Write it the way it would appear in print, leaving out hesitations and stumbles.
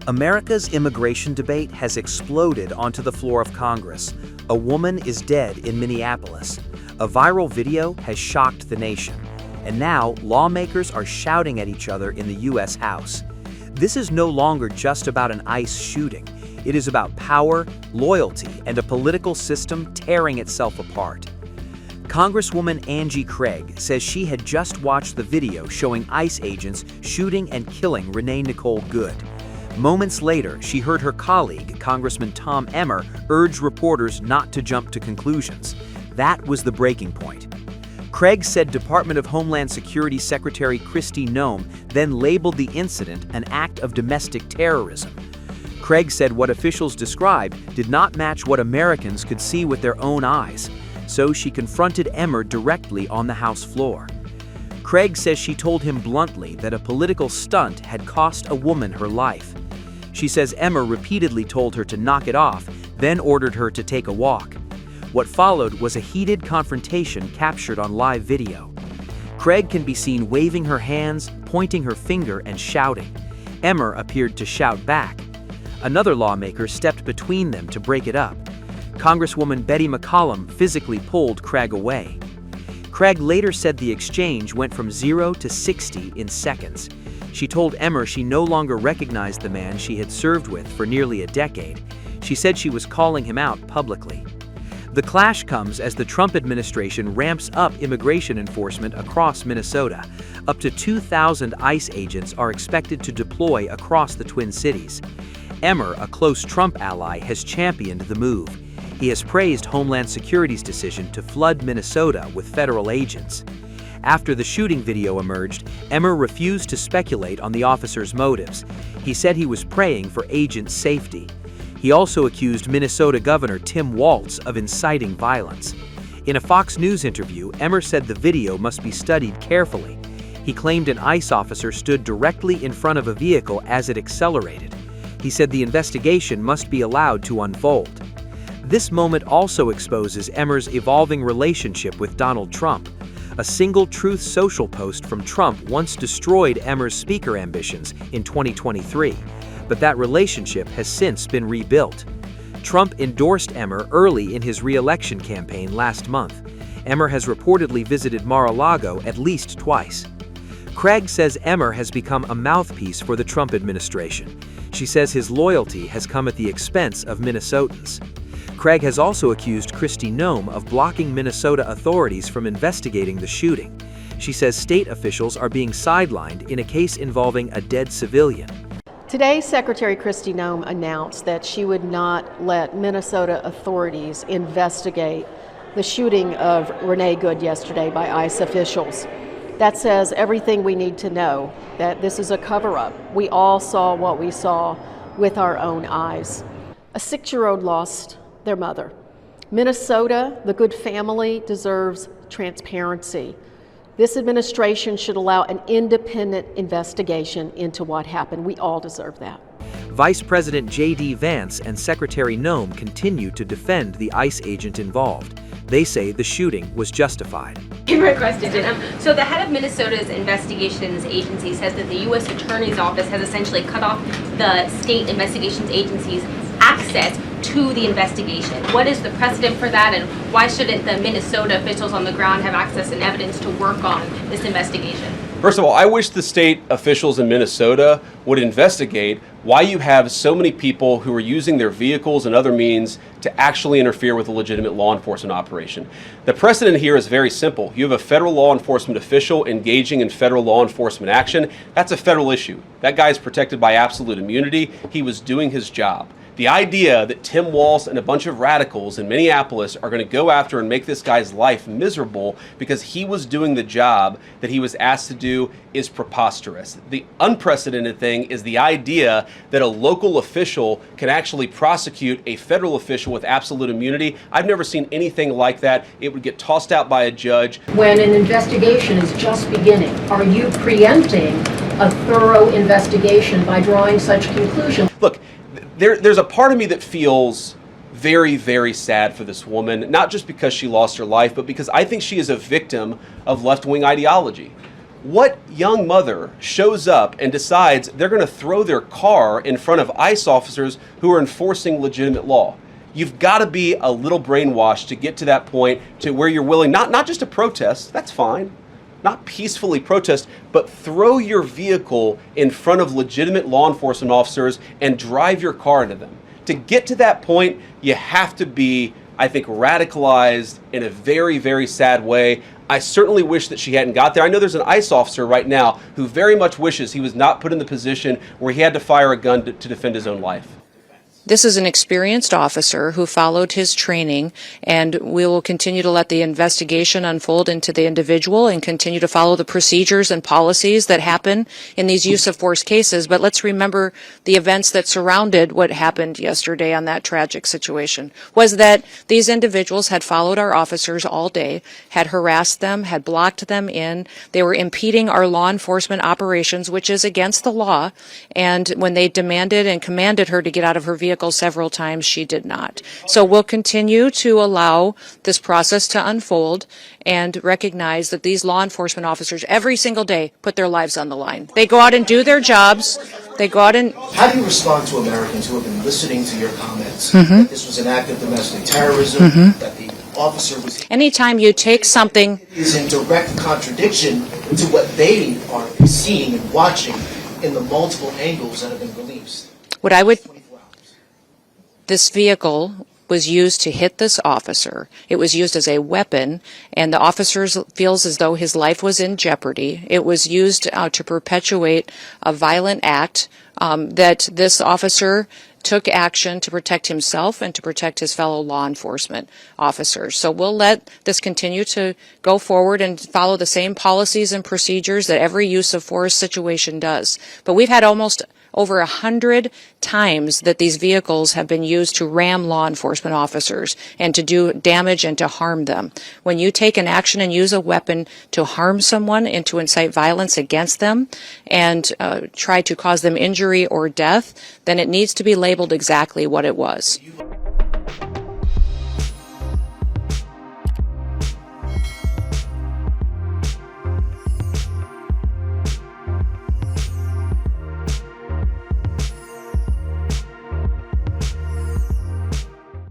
America's immigration debate has exploded onto the floor of Congress. A woman is dead in Minneapolis. A viral video has shocked the nation. And now, lawmakers are shouting at each other in the U.S. House. This is no longer just about an ICE shooting. It is about power, loyalty, and a political system tearing itself apart. Congresswoman Angie Craig says she had just watched the video showing ICE agents shooting and killing Renee Nicole Good. Moments later, she heard her colleague, Congressman Emmer, urge reporters not to jump to conclusions. That was the breaking point. Craig said Department of Homeland Security Secretary Kristi Noem then labeled the incident an act of domestic terrorism. Craig said what officials described did not match what Americans could see with their own eyes, so she confronted Emmer directly on the House floor. Craig says she told him bluntly that a political stunt had cost a woman her life. She says Emmer repeatedly told her to knock it off, then ordered her to take a walk. What followed was a heated confrontation captured on live video. Craig can be seen waving her hands, pointing her finger, and shouting. Emmer appeared to shout back. Another lawmaker stepped between them to break it up. Congresswoman Betty McCollum physically pulled Craig away. Craig later said the exchange went from 0 to 60 in seconds. She told Emmer she no longer recognized the man she had served with for nearly a decade. She said she was calling him out publicly. The clash comes as the Trump administration ramps up immigration enforcement across Minnesota. Up to 2,000 ICE agents are expected to deploy across the Twin Cities. Emmer, a close Trump ally, has championed the move. He has praised Homeland Security's decision to flood Minnesota with federal agents. After the shooting video emerged, Emmer refused to speculate on the officer's motives. He said he was praying for agent safety. He also accused Minnesota Governor Tim Walz of inciting violence. In a Fox News interview, Emmer said the video must be studied carefully. He claimed an ICE officer stood directly in front of a vehicle as it accelerated. He said the investigation must be allowed to unfold. This moment also exposes Emmer's evolving relationship with Donald Trump. A single Truth Social post from Trump once destroyed Emmer's speaker ambitions in 2023, but that relationship has since been rebuilt. Trump endorsed Emmer early in his re-election campaign last month. Emmer has reportedly visited Mar-a-Lago at least twice. Craig says Emmer has become a mouthpiece for the Trump administration. She says his loyalty has come at the expense of Minnesotans. Craig has also accused Kristi Noem of blocking Minnesota authorities from investigating the shooting. She says state officials are being sidelined in a case involving a dead civilian. Today, Secretary Kristi Noem announced that she would not let Minnesota authorities investigate the shooting of Renee Good yesterday by ICE officials. That says everything we need to know, that this is a cover-up. We all saw what we saw with our own eyes. A 6-year-old lost their mother. Minnesota, the Good family, deserves transparency. This administration should allow an independent investigation into what happened. We all deserve that. Vice President J.D. Vance and Secretary Noem continue to defend the ICE agent involved. They say the shooting was justified. Favorite question. So the head of Minnesota's investigations agency says that the U.S. Attorney's Office has essentially cut off the state investigations agency's access to the investigation. What is the precedent for that, and why shouldn't the Minnesota officials on the ground have access and evidence to work on this investigation? First of all, I wish the state officials in Minnesota would investigate why you have so many people who are using their vehicles and other means to actually interfere with a legitimate law enforcement operation. The precedent here is very simple. You have a federal law enforcement official engaging in federal law enforcement action. That's a federal issue. That guy is protected by absolute immunity. He was doing his job. The idea that Tim Walz and a bunch of radicals in Minneapolis are going to go after and make this guy's life miserable because he was doing the job that he was asked to do is preposterous. The unprecedented thing is the idea that a local official can actually prosecute a federal official with absolute immunity. I've never seen anything like that. It would get tossed out by a judge. When an investigation is just beginning, are you preempting a thorough investigation by drawing such conclusions? Look, there's a part of me that feels very, very sad for this woman, not just because she lost her life, but because I think she is a victim of left-wing ideology. What young mother shows up and decides they're going to throw their car in front of ICE officers who are enforcing legitimate law? You've got to be a little brainwashed to get to that point to where you're willing not just to protest, that's fine, not peacefully protest, but throw your vehicle in front of legitimate law enforcement officers and drive your car into them. To get to that point, you have to be, I think, radicalized in a very, very sad way. I certainly wish that she hadn't got there. I know there's an ICE officer right now who very much wishes he was not put in the position where he had to fire a gun to defend his own life. This is an experienced officer who followed his training, and we will continue to let the investigation unfold into the individual and continue to follow the procedures and policies that happen in these use of force cases. But let's remember the events that surrounded what happened yesterday on that tragic situation was that these individuals had followed our officers all day, had harassed them, had blocked them in. They were impeding our law enforcement operations, which is against the law. And when they demanded and commanded her to get out of her vehicle several times, she did not. So we'll continue to allow this process to unfold and recognize that these law enforcement officers every single day put their lives on the line. They go out and do their jobs. They go out and... How do you respond to Americans who have been listening to your comments that this was an act of domestic terrorism, that the officer was... Anytime you take something... is in direct contradiction to what they are seeing and watching in the multiple angles that have been released. What I would... This vehicle was used to hit this officer. It was used as a weapon, and the officer feels as though his life was in jeopardy. It was used to perpetuate a violent act that this officer took action to protect himself and to protect his fellow law enforcement officers. So we'll let this continue to go forward and follow the same policies and procedures that every use of force situation does. But we've had almost over 100 times that these vehicles have been used to ram law enforcement officers and to do damage and to harm them. When you take an action and use a weapon to harm someone and to incite violence against them and try to cause them injury or death, then it needs to be labeled exactly what it was.